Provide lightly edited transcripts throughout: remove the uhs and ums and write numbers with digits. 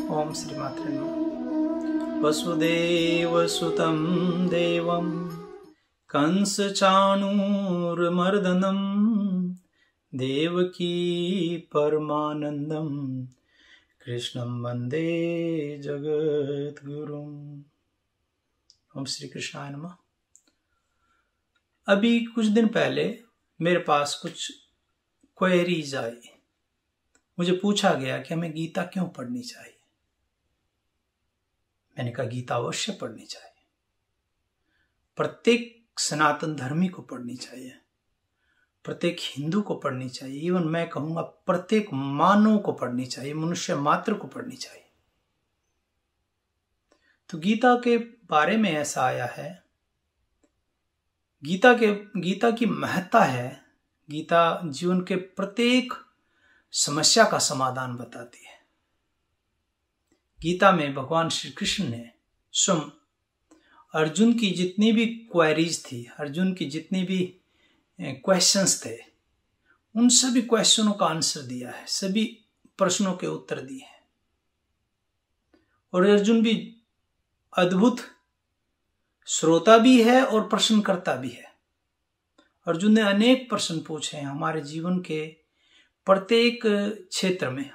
ओम श्री मात्रे नमः। वसुदेवसुतं देवं कंसचाणूरमर्दनं देवकी परमानंदं कृष्णं वंदे जगद्गुरुं। ओम श्री कृष्णाय नमः। अभी कुछ दिन पहले मेरे पास कुछ क्वेरीज आई। मुझे पूछा गया कि हमें गीता क्यों पढ़नी चाहिए। मैंने कहा गीता अवश्य पढ़नी चाहिए, प्रत्येक सनातन धर्मी को पढ़नी चाहिए, प्रत्येक हिंदू को पढ़नी चाहिए, इवन मैं कहूंगा प्रत्येक मानव को पढ़नी चाहिए, मनुष्य मात्र को पढ़नी चाहिए। तो गीता के बारे में ऐसा आया है, गीता की महत्ता है। गीता जीवन के प्रत्येक समस्या का समाधान बताती है। गीता में भगवान श्री कृष्ण ने स्वयं अर्जुन की जितनी भी क्वेरीज थी, अर्जुन की जितनी भी क्वेश्चंस थे, उन सभी क्वेश्चनों का आंसर दिया है, सभी प्रश्नों के उत्तर दिए हैं। और अर्जुन भी अद्भुत श्रोता भी है और प्रश्नकर्ता भी है। अर्जुन ने अनेक प्रश्न पूछे हैं हमारे जीवन के प्रत्येक क्षेत्र में।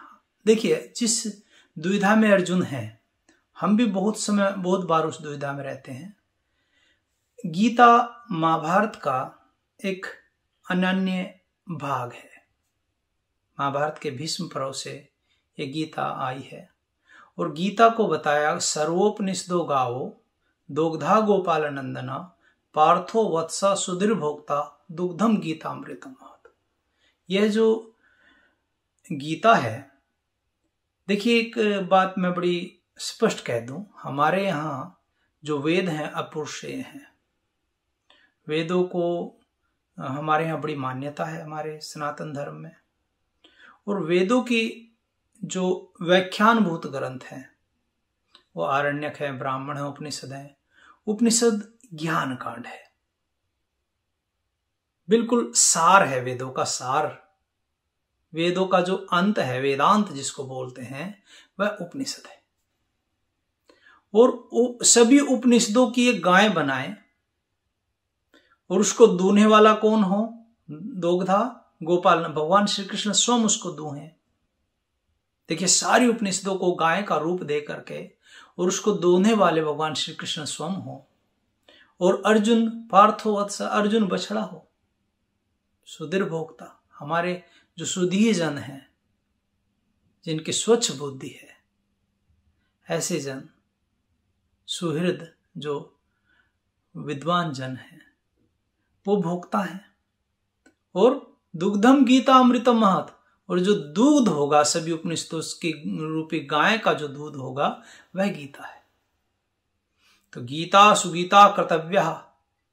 देखिए, जिस दुविधा में अर्जुन है, हम भी बहुत बार उस दुविधा में रहते हैं। गीता महाभारत का एक अनन्य भाग है। महाभारत के भीष्म पर्व से ये गीता आई है और गीता को बताया सर्वोपनिषदो गावो दोग्धा गोपाल नंदना पार्थो वत्सा सुधीर भोक्ता दुग्धम गीतामृतम। यह जो गीता है, देखिए एक बात मैं बड़ी स्पष्ट कह दूं, हमारे यहाँ जो वेद हैं अपौरुषेय हैं। वेदों को हमारे यहाँ बड़ी मान्यता है हमारे सनातन धर्म में। और वेदों की जो व्याख्यानभूत ग्रंथ हैं वो आरण्यक है, ब्राह्मण है, उपनिषद है। उपनिषद ज्ञान कांड है, बिल्कुल सार है, वेदों का सार। वेदों का जो अंत है, वेदांत जिसको बोलते हैं, वह उपनिषद है। और सभी उपनिषदों की एक गाय बनाए और उसको दूहने वाला कौन हो? दोग्धा गोपाल, भगवान श्री कृष्ण स्वयं उसको दूहे। देखिए, सारी उपनिषदों को गाय का रूप दे करके और उसको दूहने वाले भगवान श्री कृष्ण स्वयं हो। और अर्जुन पार्थो वत्स, अर्जुन बछड़ा हो। सुधीर भोक्ता, हमारे जो सुधीर जन हैं, जिनकी स्वच्छ बुद्धि है, ऐसे जन, सुहृद जो विद्वान जन हैं, वो भोक्ता है। और दुग्धम गीता अमृतम महत, और जो दूध होगा सभी उपनिषदों की रूपी गाय का जो दूध होगा वह गीता है। तो गीता सुगीता कर्तव्य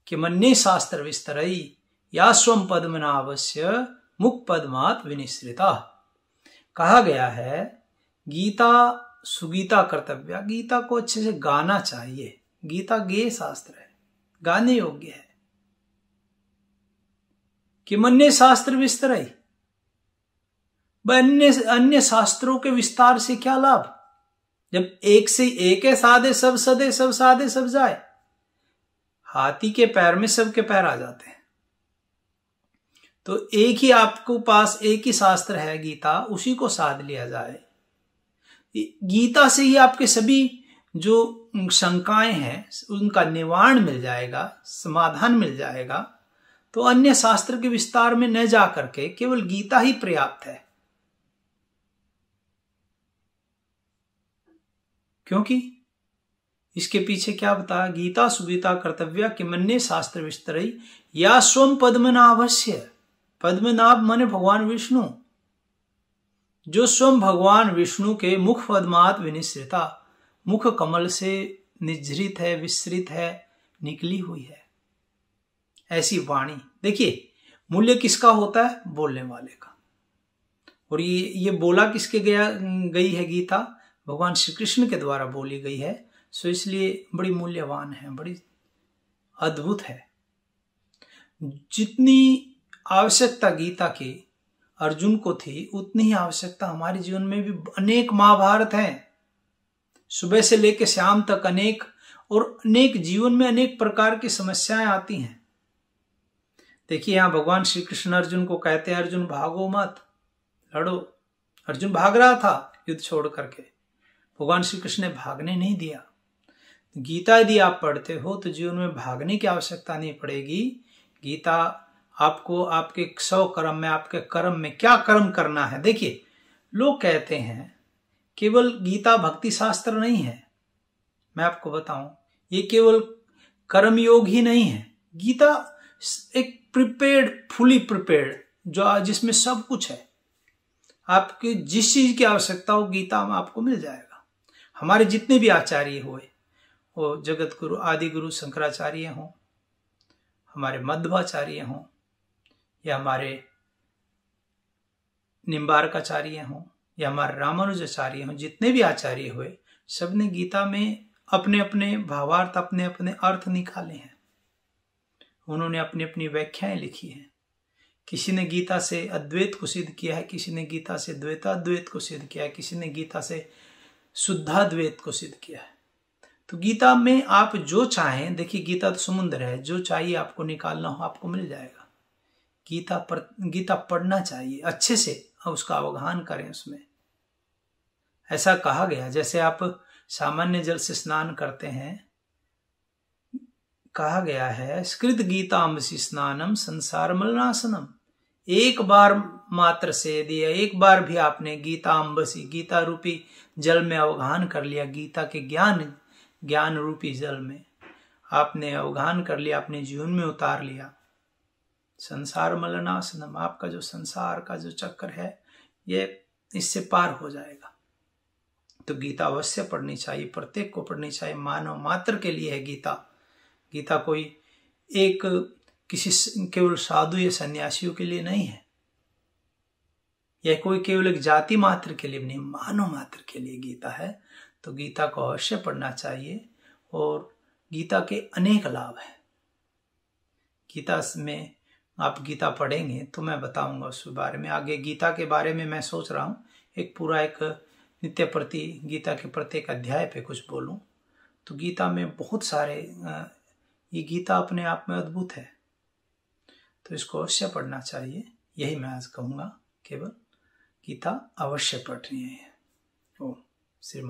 किमन्ये शास्त्र विस्तरई या स्वम पद्मनाभस्य मुख पद्मात विनिश्रिता। कहा गया है गीता सुगीता कर्तव्य, गीता को अच्छे से गाना चाहिए। गीता गेय शास्त्र है, गाने योग्य है। किमन्ये शास्त्र विस्तरई, अन्य शास्त्रों के विस्तार से क्या लाभ, जब एक से एक है, साधे सब सदे, सब साधे सब जाए। हाथी के पैर में सबके पैर आ जाते हैं। तो एक ही आपको पास एक ही शास्त्र है गीता, उसी को साध लिया जाए। गीता से ही आपके सभी जो शंकाएं हैं उनका निवारण मिल जाएगा, समाधान मिल जाएगा। तो अन्य शास्त्र के विस्तार में न जा करके केवल गीता ही पर्याप्त है। क्योंकि इसके पीछे क्या बताया? गीता सुगीता कर्तव्य किमन्ये शास्त्र विस्तरई या स्वम पद्मनाभस्य। पद्मनाभ माने भगवान विष्णु, जो स्वयं भगवान विष्णु के मुख पद्मात विनिश्रिता, मुख कमल से निजृत है, विस्तृत है, निकली हुई है ऐसी वाणी। देखिए, मूल्य किसका होता है? बोलने वाले का। और ये बोला किसके गई है गीता? भगवान श्री कृष्ण के द्वारा बोली गई है। सो इसलिए बड़ी मूल्यवान है, बड़ी अद्भुत है। जितनी आवश्यकता गीता की अर्जुन को थी, उतनी ही आवश्यकता हमारे जीवन में भी। अनेक महाभारत हैं, सुबह से लेकर शाम तक अनेक जीवन में अनेक प्रकार की समस्याएं आती हैं। देखिए यहां भगवान श्री कृष्ण अर्जुन को कहते हैं, अर्जुन भागो मत, लड़ो। अर्जुन भाग रहा था युद्ध छोड़ करके, भगवान श्री कृष्ण ने भागने नहीं दिया। गीता यदि आप पढ़ते हो तो जीवन में भागने की आवश्यकता नहीं पड़ेगी। गीता आपको आपके 100 कर्म में, आपके कर्म में क्या कर्म करना है। देखिए लोग कहते हैं केवल गीता भक्ति शास्त्र नहीं है। मैं आपको बताऊं, ये केवल कर्म योग ही नहीं है। गीता एक फुली प्रिपेयर्ड जिसमें सब कुछ है। आपकी जिस चीज की आवश्यकता हो गीता में आपको मिल जाएगा। हमारे जितने भी आचार्य हुए, वो जगत गुरु आदि गुरु शंकराचार्य हों, हमारे मध्वाचार्य हों, या हमारे निम्बारकाचार्य हों, या हमारे रामानुजाचार्य हों, जितने भी आचार्य हुए सबने गीता में अपने अपने भावार्थ, अपने अपने अर्थ निकाले हैं। उन्होंने अपनी अपनी व्याख्याएं लिखी हैं। किसी ने गीता से अद्वैत को सिद्ध किया है, किसी ने गीता से द्वैताद्वैत को सिद्ध किया है, किसी ने गीता से शुद्धाद्वैत को सिद्ध किया है। तो गीता में आप जो चाहें, देखिए गीता तो समुद्र है, जो चाहिए आपको निकालना हो आपको मिल जाएगा। गीता पढ़ना चाहिए अच्छे से, उसका अवगाहन करें उसमें। ऐसा कहा गया जैसे आप सामान्य जल से स्नान करते हैं, कहा गया है स्कृत गीतांबसी स्नानम संसार मलनाशनम। एक बार मात्र से यदि एक बार भी आपने गीतांबसी गीता रूपी जल में अवगाहन कर लिया, गीता के ज्ञान रूपी जल में आपने अवगाहन कर लिया, अपने जीवन में उतार लिया, संसार मलनाशनम, आपका जो संसार का जो चक्कर है ये इससे पार हो जाएगा। तो गीता अवश्य पढ़नी चाहिए, प्रत्येक को पढ़नी चाहिए। मानव मात्र के लिए है गीता। गीता कोई एक किसी केवल साधु या सन्यासियों के लिए नहीं है, यह कोई केवल एक जाति मात्र के लिए नहीं, मानव मात्र के लिए गीता है। तो गीता को अवश्य पढ़ना चाहिए और गीता के अनेक लाभ हैं। गीता में आप गीता पढ़ेंगे तो मैं बताऊंगा उस बारे में आगे। गीता के बारे में मैं सोच रहा हूँ एक पूरा एक नित्य प्रति गीता के प्रत्येक अध्याय पे कुछ बोलूं। तो गीता में बहुत सारे, ये गीता अपने आप में अद्भुत है, तो इसको अवश्य पढ़ना चाहिए। यही मैं आज कहूँगा, केवल गीता अवश्य पढ़नी है। ओम श्री